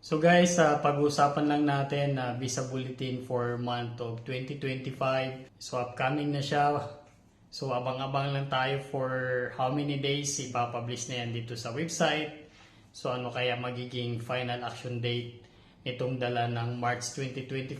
So guys, pag-uusapan lang natin na visa bulletin for month of 2025. So upcoming na siya. So abang-abang lang tayo for how many days ipapublish na yan dito sa website. So ano kaya magiging final action date itong dala ng March 2025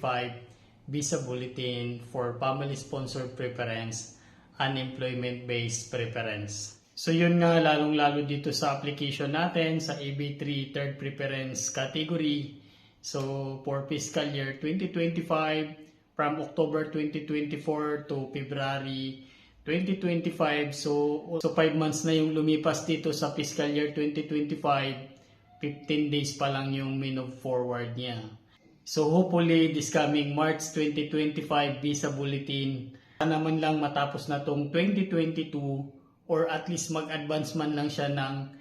visa bulletin for family sponsored preference, unemployment-based preference. So yun nga, lalong-lalo dito sa application natin sa AB3 third preference category. So for fiscal year 2025 from October 2024 to February 2025. So 5 months na yung lumipas dito sa fiscal year 2025. 15 days pa lang yung move forward niya. So hopefully this coming March 2025 visa bulletin, sana man lang matapos na tong 2022 or at least mag-advance man lang siya ng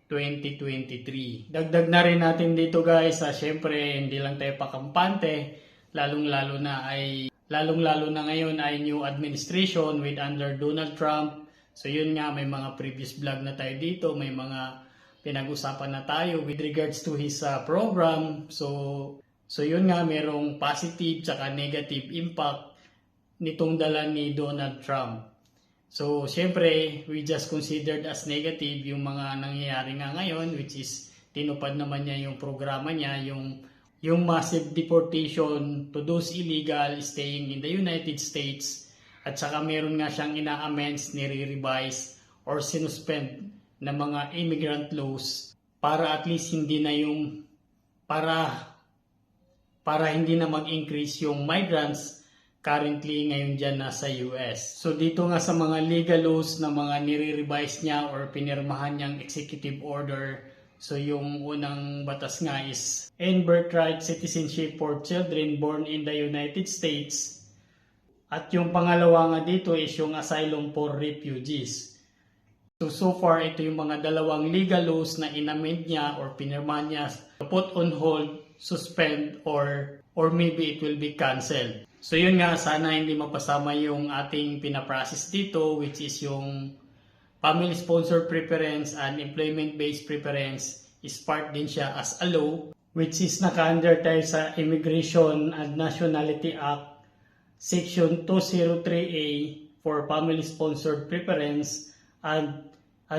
2023. Dagdag na rin natin dito guys, syempre hindi lang tayo pakampante, lalong-lalo na ngayon ay new administration with under Donald Trump. So yun nga, may mga previous vlog na tayo dito, may mga pinag-usapan na tayo with regards to his program. So yun nga, merong positive tsaka negative impact nitong dala ni Donald Trump. So, syempre, we just considered as negative yung mga nangyayari nga ngayon, which is tinupad naman niya yung programa niya, yung massive deportation to those illegal staying in the United States. At saka meron nga siyang ina-amends, nire-revise, or sinuspend na mga immigrant laws para at least hindi na yung para hindi na mag-increase yung migrants currently ngayon dyan nasa US. So dito nga sa mga legal laws na mga nire-revise niya or pinirmahan niyang executive order, so yung unang batas nga is end birthright citizenship for children born in the United States. At yung pangalawa nga dito is yung asylum for refugees. So far ito yung mga dalawang legal laws na inamend niya or pinirmahan niya, put on hold, suspend, or maybe it will be canceled. So yun nga, sana hindi mapasama yung ating pinaprocess dito, which is yung family sponsored preference and employment based preference is part din siya as a law, which is naka-under tayo sa Immigration and Nationality Act Section 203A for family sponsored preference and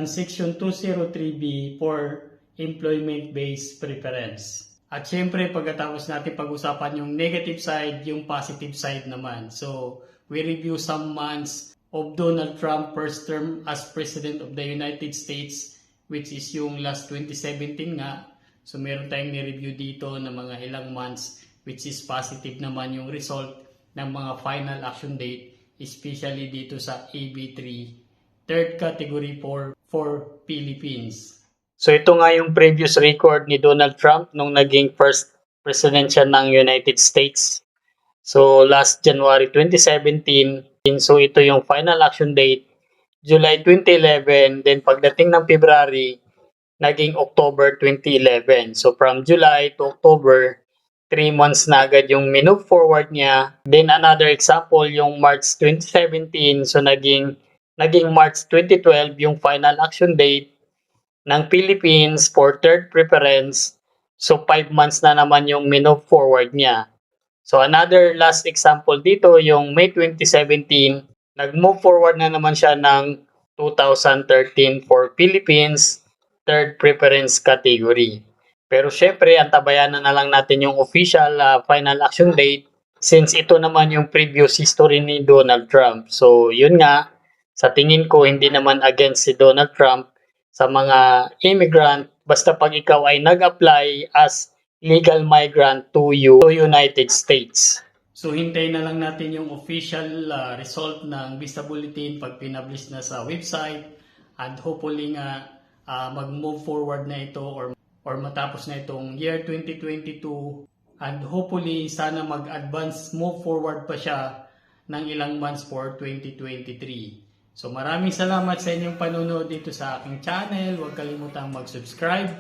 Section 203B for employment based preference. At syempre, pagkatapos natin pag-usapan yung negative side, yung positive side naman. So, we review some months of Donald Trump first term as President of the United States, which is yung last 2017 nga. So, meron tayong ni-review dito na mga ilang months, which is positive naman yung result ng mga final action date, especially dito sa AB3, third category for Philippines. So ito nga yung previous record ni Donald Trump nung naging first president siya ng United States. So last January 2017, so ito yung final action date, July 2011, then pagdating ng February, naging October 2011. So from July to October, 3 months na agad yung minove forward niya. Then another example, yung March 2017, so naging March 2012 yung final action date ng Philippines for third preference. So 5 months na naman yung minove forward niya. So another last example dito, yung May 2017, nag-move forward na naman siya ng 2013 for Philippines third preference category. Pero syempre, antabayanan na lang natin yung official final action date since ito naman yung previous history ni Donald Trump. So yun nga, sa tingin ko hindi naman against si Donald Trump sa mga immigrant, basta pag ikaw ay nag-apply as legal migrant to United States. So hintayin na lang natin yung official result ng visa bulletin pag pinablish na sa website, and hopefully nga mag-move forward na ito or matapos na itong year 2022, and hopefully sana mag-advance move forward pa siya ng ilang months for 2023. So maraming salamat sa inyong panonood dito sa aking channel. Huwag kalimutang mag-subscribe.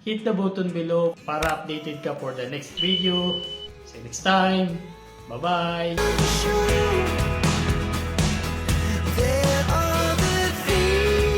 Hit the button below para updated ka for the next video. See you next time. Bye-bye!